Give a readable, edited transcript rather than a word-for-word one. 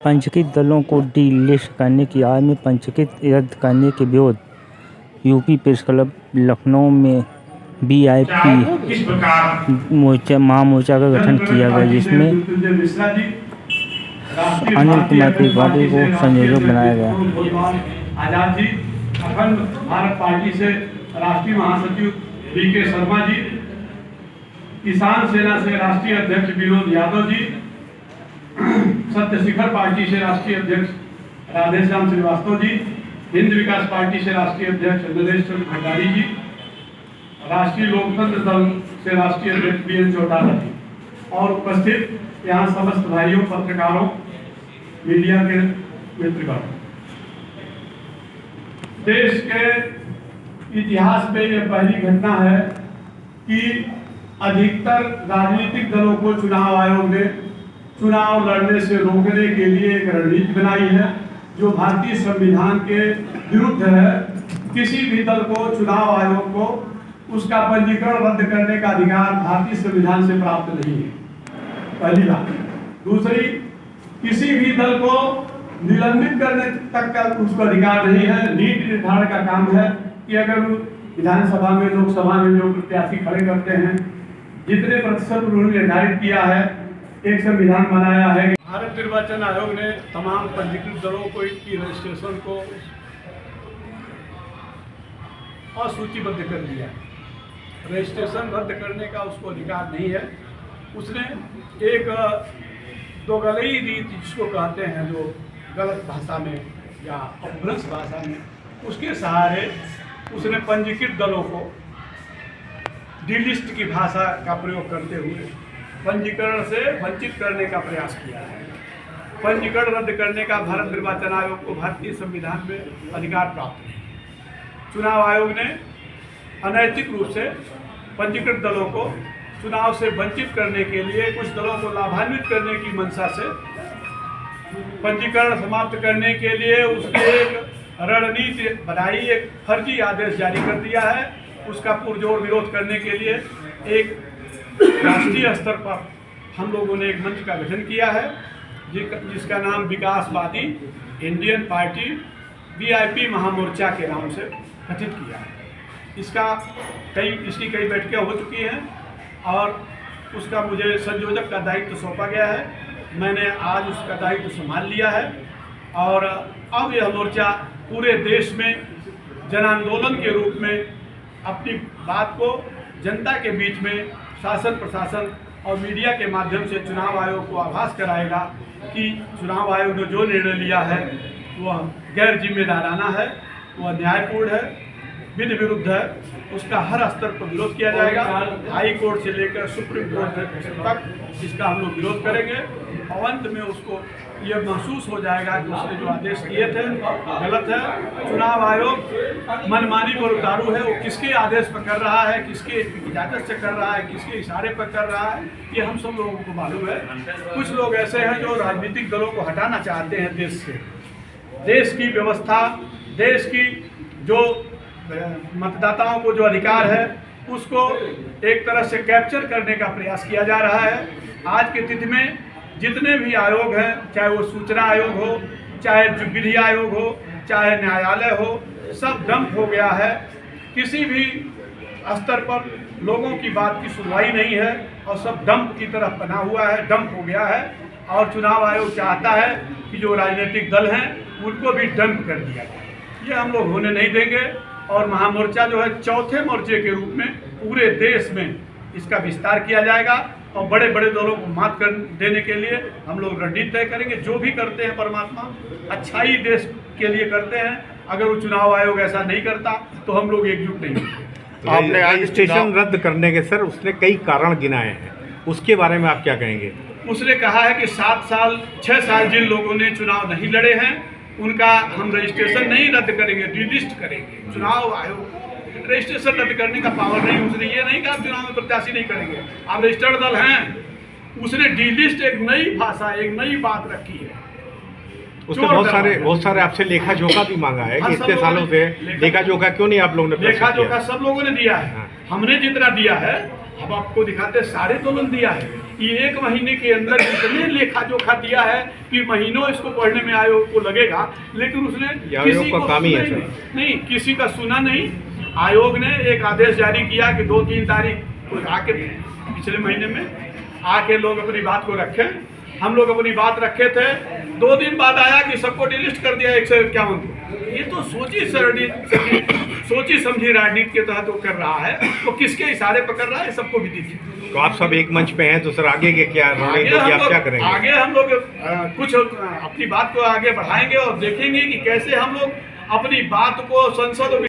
पंजीकृत दलों को डी-लिस्ट करने की आड़ में पंजीकृति रद्द करने के विरोध यूपी प्रेस क्लब लखनऊ में वीआईपी महामोर्चा का गठन किया गया, जिसमें अनिल कुमार त्रिपाठी को संयोजक बनाया गया। आजाद जी, अखंड भारत पार्टी से राष्ट्रीय महासचिव वीके शर्मा जी, किसान सेना से राष्ट्रीय अध्यक्ष विनोद यादव जी, सत्य शिखर पार्टी से राष्ट्रीय अध्यक्ष राधेश्याम श्रीवास्तव जी, हिंद विकास पार्टी से राष्ट्रीय अध्यक्ष नरेश चंद्र भंडारी जी, राष्ट्रीय लोकतंत्र दल से राष्ट्रीय अध्यक्ष बीएन चौटाला जी और उपस्थित यहाँ समस्त भाइयों, पत्रकारों, मीडिया के मित्रगण। देश के इतिहास में यह पहली घटना है कि अधिकतर राजनीतिक दलों को चुनाव आयोग ने चुनाव लड़ने से रोकने के लिए एक रणनीति बनाई है जो भारतीय संविधान के विरुद्ध है। किसी भी दल को, चुनाव आयोग को उसका पंजीकरण रद्द करने का अधिकार भारतीय संविधान से प्राप्त नहीं है, पहली बात। दूसरी, किसी भी दल को निलंबित करने तक का उसका अधिकार नहीं है। नीति निर्धारण का काम है कि अगर विधानसभा में, लोकसभा में जो प्रत्याशी खड़े करते हैं, जितने प्रतिशत उन्होंने निर्धारित किया है, एक संविधान बनाया है। भारत निर्वाचन आयोग ने तमाम पंजीकृत दलों को इनकी रजिस्ट्रेशन को असूचीबद्ध कर दिया। रजिस्ट्रेशन रद्द करने का उसको अधिकार नहीं है। उसने एक दोगलई रीति जिसको कहते हैं, जो गलत भाषा में या अपभ्रंश भाषा में, उसके सहारे उसने पंजीकृत दलों को डी-लिस्ट की भाषा का प्रयोग करते हुए पंजीकरण से वंचित करने का प्रयास किया है। पंजीकरण रद्द करने का भारत निर्वाचन आयोग को भारतीय संविधान में अधिकार प्राप्त है। चुनाव आयोग ने अनैतिक रूप से पंजीकृत दलों को चुनाव से वंचित करने के लिए, कुछ दलों को लाभान्वित करने की मंशा से पंजीकरण समाप्त करने के लिए उसने एक रणनीति बनाई, एक फर्जी आदेश जारी कर दिया है। उसका पुरजोर विरोध करने के लिए एक राष्ट्रीय स्तर पर हम लोगों ने एक मंच का गठन किया है, जिसका नाम विकासवादी इंडियन पार्टी वीआईपी महामोर्चा के नाम से गठित किया है। इसकी कई बैठकें हो चुकी हैं और उसका मुझे संयोजक का दायित्व सौंपा गया है। मैंने आज उसका दायित्व संभाल लिया है और अब यह मोर्चा पूरे देश में जन आंदोलन के रूप में अपनी बात को जनता के बीच में शासन, प्रशासन और मीडिया के माध्यम से चुनाव आयोग को आभास कराएगा कि चुनाव आयोग ने जो निर्णय लिया है वह गैर जिम्मेदाराना है, वह अन्यायपूर्ण है, विधि विरुद्ध है। उसका हर स्तर पर विरोध किया जाएगा। हाई कोर्ट से लेकर सुप्रीम कोर्ट तक इसका हम लोग विरोध करेंगे। अंत में उसको यह महसूस हो जाएगा कि उसने जो आदेश दिए थे गलत है। चुनाव आयोग मनमानी पर उतारू है। वो किसके आदेश पर कर रहा है, किसके इजाजत से कर रहा है, किसके इशारे पर कर रहा है, ये हम सब लोगों को मालूम है। कुछ लोग ऐसे हैं जो राजनीतिक दलों को हटाना चाहते हैं देश से। देश की व्यवस्था, देश की जो मतदाताओं को जो अधिकार है, उसको एक तरह से कैप्चर करने का प्रयास किया जा रहा है। आज के तिथि में जितने भी आयोग हैं, चाहे वो सूचना आयोग हो, चाहे विधि आयोग हो, चाहे न्यायालय हो, सब डंप हो गया है। किसी भी स्तर पर लोगों की बात की सुनवाई नहीं है और सब डंप की तरफ बना हुआ है, डंप हो गया है। और चुनाव आयोग चाहता है कि जो राजनीतिक दल हैं उनको भी डंप कर दिया जाए। ये हम लोग होने नहीं देंगे और महामोर्चा जो है चौथे मोर्चे के रूप में पूरे देश में इसका विस्तार किया जाएगा और बड़े बड़े दलों को मात कर देने के लिए हम लोग रणनीति तय करेंगे। जो भी करते हैं परमात्मा अच्छाई देश के लिए करते हैं। अगर वो चुनाव आयोग ऐसा नहीं करता तो हम लोग एकजुट नहीं होंगे। आपने रजिस्ट्रेशन रद्द करने के सर उसने कई कारण गिनाए हैं, उसके बारे में आप क्या कहेंगे? उसने कहा है कि 7 साल 6 साल जिन लोगों ने चुनाव नहीं लड़े हैं उनका हम रजिस्ट्रेशन नहीं रद्द करेंगे, डी-लिस्ट करेंगे। चुनाव आयोग रजिस्ट्रेशन रद्द करने का पावर नहीं। उसने ये नहीं कहा आप चुनाव में प्रत्याशी नहीं करेंगे, आप रजिस्टर्ड दल हैं। उसने डी-लिस्ट एक नई भाषा, एक नई बात रखी है। उसने बहुत सारे आपसे लेखा जोखा भी मांगा है कि इतने सालों से लेखा जोखा क्यों नहीं आप लोगों ने लेखा प्रस्तुत जोखा किया? सब लोगों ने दिया है। हाँ। हमने जितना दिया है अब आपको दिखाते हैं, सारे दोनों दिया है। ये 1 महीने के अंदर इतने लेखा जोखा दिया है कि महीनों इसको पढ़ने में आयोग को लगेगा, लेकिन उसने किसी को काम ही है सुना सर। नहीं, किसी का सुना नहीं। आयोग ने एक आदेश जारी किया कि 2-3 तारीख को आके पिछले महीने में आके लोग अपनी बात को रखें। हम लोग अपनी बात रखे थे, 2 दिन बाद आया कि सबको डिलिस्ट कर दिया 151 को। ये तो सोची समझी राजनीति के तहत वो कर रहा है, तो किसके इशारे पर कर रहा है सबको भी दीजिए। तो आप सब एक मंच पे हैं, तो सर आगे के क्या रणनीति आप क्या करेंगे? आगे हम लोग कुछ अपनी बात को आगे बढ़ाएंगे और देखेंगे कि कैसे हम लोग अपनी बात को संसद